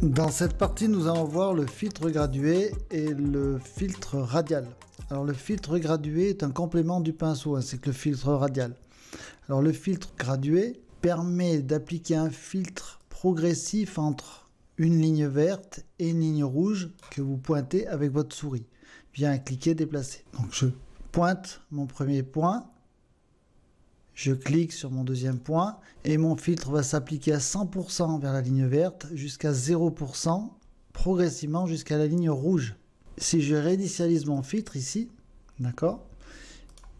Dans cette partie, nous allons voir le filtre gradué et le filtre radial. Alors le filtre gradué est un complément du pinceau ainsi que le filtre radial. Alors le filtre gradué permet d'appliquer un filtre progressif entre une ligne verte et une ligne rouge que vous pointez avec votre souris via un cliquet déplacé. Donc je pointe mon premier point, je clique sur mon deuxième point et mon filtre va s'appliquer à 100% vers la ligne verte jusqu'à 0% progressivement jusqu'à la ligne rouge. Si je réinitialise mon filtre ici, d'accord,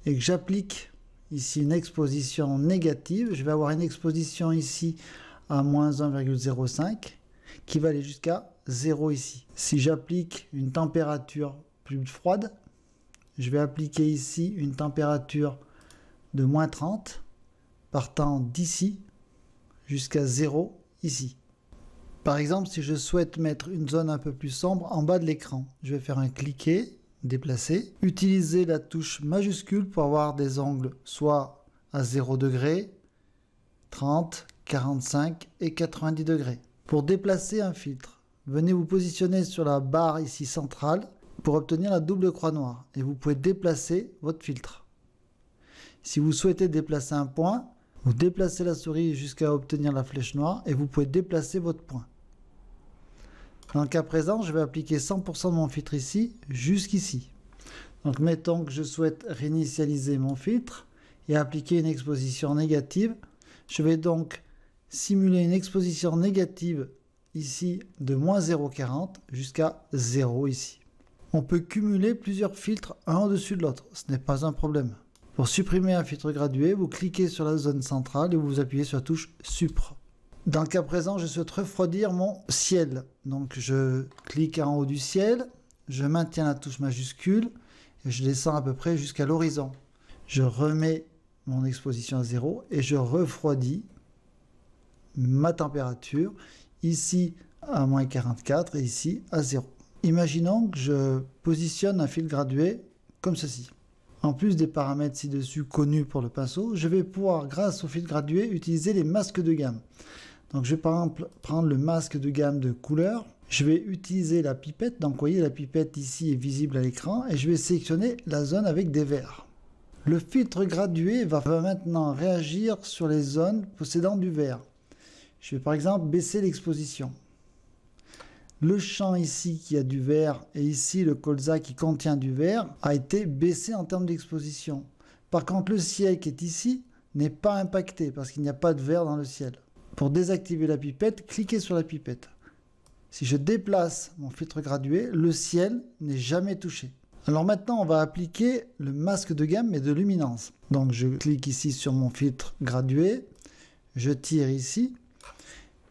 et que j'applique ici une exposition négative, je vais avoir une exposition ici à moins 1,05 qui va aller jusqu'à 0 ici. Si j'applique une température plus froide, je vais appliquer ici une température de moins 30 partant d'ici jusqu'à 0 ici. Par exemple, si je souhaite mettre une zone un peu plus sombre en bas de l'écran, je vais faire un cliquet, déplacer, utiliser la touche majuscule pour avoir des angles soit à 0 degré, 30, 45 et 90 degrés. Pour déplacer un filtre, venez vous positionner sur la barre ici centrale pour obtenir la double croix noire et vous pouvez déplacer votre filtre. Si vous souhaitez déplacer un point, vous déplacez la souris jusqu'à obtenir la flèche noire et vous pouvez déplacer votre point. Dans le cas présent, je vais appliquer 100% de mon filtre ici, jusqu'ici. Donc mettons que je souhaite réinitialiser mon filtre et appliquer une exposition négative. Je vais donc simuler une exposition négative ici de moins 0,40 jusqu'à 0 ici. On peut cumuler plusieurs filtres un au-dessus de l'autre, ce n'est pas un problème. Pour supprimer un filtre gradué, vous cliquez sur la zone centrale et vous appuyez sur la touche Supr. Dans le cas présent, je souhaite refroidir mon ciel. Donc je clique en haut du ciel, je maintiens la touche majuscule et je descends à peu près jusqu'à l'horizon. Je remets mon exposition à 0 et je refroidis ma température ici à moins 44 et ici à 0. Imaginons que je positionne un fil gradué comme ceci. En plus des paramètres ci-dessus connus pour le pinceau, je vais pouvoir, grâce au fil gradué, utiliser les masques de gamme. Donc je vais par exemple prendre le masque de gamme de couleur. Je vais utiliser la pipette. Donc vous voyez, la pipette ici est visible à l'écran et je vais sélectionner la zone avec des verts. Le filtre gradué va maintenant réagir sur les zones possédant du vert. Je vais par exemple baisser l'exposition. Le champ ici qui a du vert et ici le colza qui contient du vert a été baissé en termes d'exposition. Par contre, le ciel qui est ici n'est pas impacté parce qu'il n'y a pas de vert dans le ciel. Pour désactiver la pipette, cliquez sur la pipette. Si je déplace mon filtre gradué, le ciel n'est jamais touché. Alors maintenant, on va appliquer le masque de gamme et de luminance. Donc je clique ici sur mon filtre gradué, je tire ici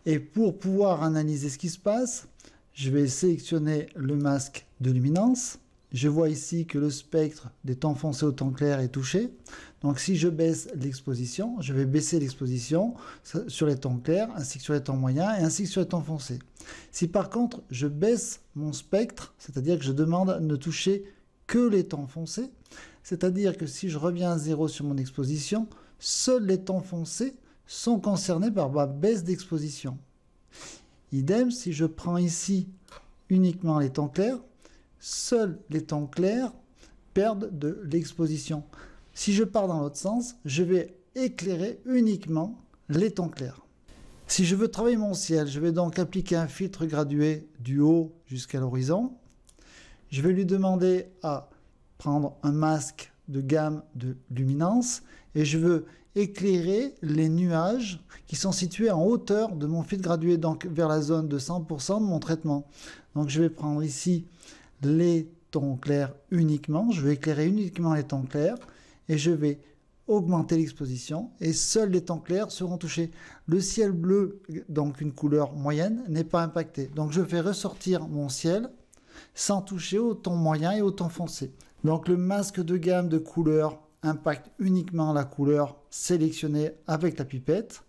et pour pouvoir analyser ce qui se passe, je vais sélectionner le masque de luminance. Je vois ici que le spectre des tons foncés au ton clair est touché. Donc si je baisse l'exposition, je vais baisser l'exposition sur les tons clairs, ainsi que sur les tons moyens et ainsi que sur les tons foncés. Si par contre je baisse mon spectre, c'est-à-dire que je demande à ne toucher que les tons foncés, c'est-à-dire que si je reviens à 0 sur mon exposition, seuls les tons foncés sont concernés par ma baisse d'exposition. Idem, si je prends ici uniquement les tons clairs, seuls les tons clairs perdent de l'exposition. Si je pars dans l'autre sens, je vais éclairer uniquement les tons clairs. Si je veux travailler mon ciel, je vais donc appliquer un filtre gradué du haut jusqu'à l'horizon. Je vais lui demander à prendre un masque de gamme de luminance et je veux éclairer les nuages qui sont situés en hauteur de mon filtre gradué, donc vers la zone de 100% de mon traitement. Donc je vais prendre ici les tons clairs uniquement, je vais éclairer uniquement les tons clairs et je vais augmenter l'exposition et seuls les tons clairs seront touchés. Le ciel bleu, donc une couleur moyenne, n'est pas impacté. Donc je fais ressortir mon ciel sans toucher au ton moyen et au ton foncé. Donc le masque de gamme de couleur impacte uniquement la couleur sélectionnée avec la pipette.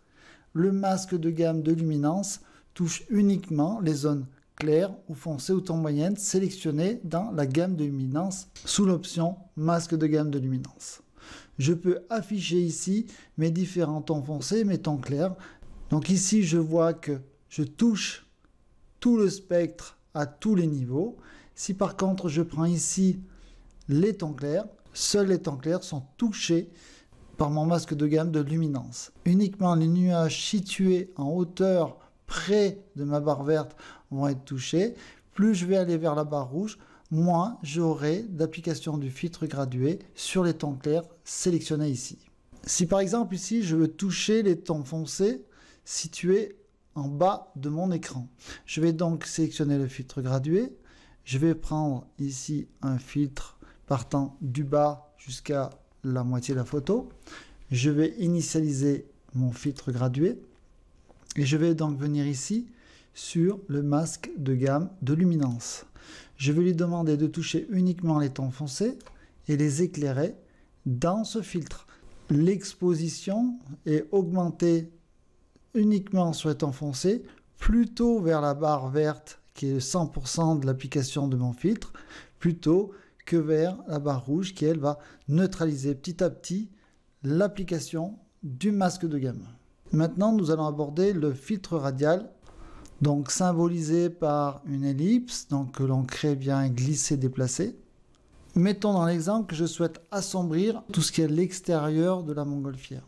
Le masque de gamme de luminance touche uniquement les zones claires ou foncées ou ton moyenne sélectionnées dans la gamme de luminance sous l'option masque de gamme de luminance. Je peux afficher ici mes différents tons foncés, mes tons clairs. Donc ici, je vois que je touche tout le spectre à tous les niveaux. Si par contre je prends ici les tons clairs, seuls les tons clairs sont touchés par mon masque de gamme de luminance. Uniquement les nuages situés en hauteur près de ma barre verte vont être touchés. Plus je vais aller vers la barre rouge, moins j'aurai d'application du filtre gradué sur les tons clairs sélectionnés ici. Si par exemple ici je veux toucher les tons foncés situés en bas de mon écran, je vais donc sélectionner le filtre gradué. Je vais prendre ici un filtre partant du bas jusqu'à la moitié de la photo. Je vais initialiser mon filtre gradué et je vais donc venir ici sur le masque de gamme de luminance. Je vais lui demander de toucher uniquement les tons foncés et les éclairer dans ce filtre. L'exposition est augmentée uniquement sur les tons foncés, plutôt vers la barre verte qui est 100% de l'application de mon filtre, plutôt que vers la barre rouge qui elle va neutraliser petit à petit l'application du masque de gamme. Maintenant nous allons aborder le filtre radial, donc symbolisé par une ellipse, donc que l'on crée bien glisser, déplacer. Mettons dans l'exemple que je souhaite assombrir tout ce qui est l'extérieur de la montgolfière.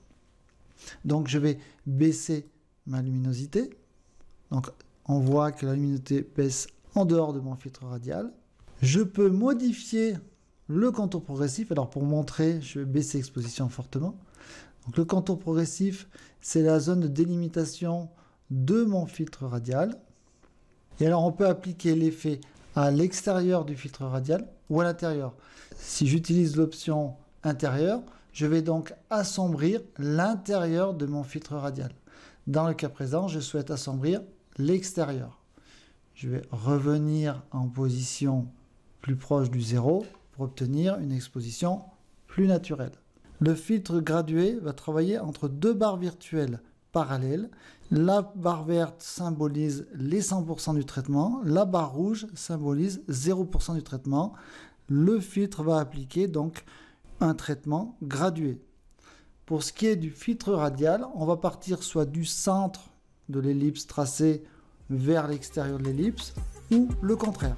Donc je vais baisser ma luminosité. Donc on voit que la luminosité baisse en dehors de mon filtre radial. Je peux modifier le contour progressif. Alors pour montrer, je vais baisser l'exposition fortement. Donc le contour progressif, c'est la zone de délimitation de mon filtre radial. Et alors on peut appliquer l'effet à l'extérieur du filtre radial ou à l'intérieur. Si j'utilise l'option intérieur, je vais donc assombrir l'intérieur de mon filtre radial. Dans le cas présent, je souhaite assombrir l'extérieur. Je vais revenir en position plus proche du 0 pour obtenir une exposition plus naturelle. Le filtre gradué va travailler entre deux barres virtuelles parallèles. La barre verte symbolise les 100% du traitement, la barre rouge symbolise 0% du traitement. Le filtre va appliquer donc un traitement gradué. Pour ce qui est du filtre radial, on va partir soit du centre de l'ellipse tracée vers l'extérieur de l'ellipse ou le contraire.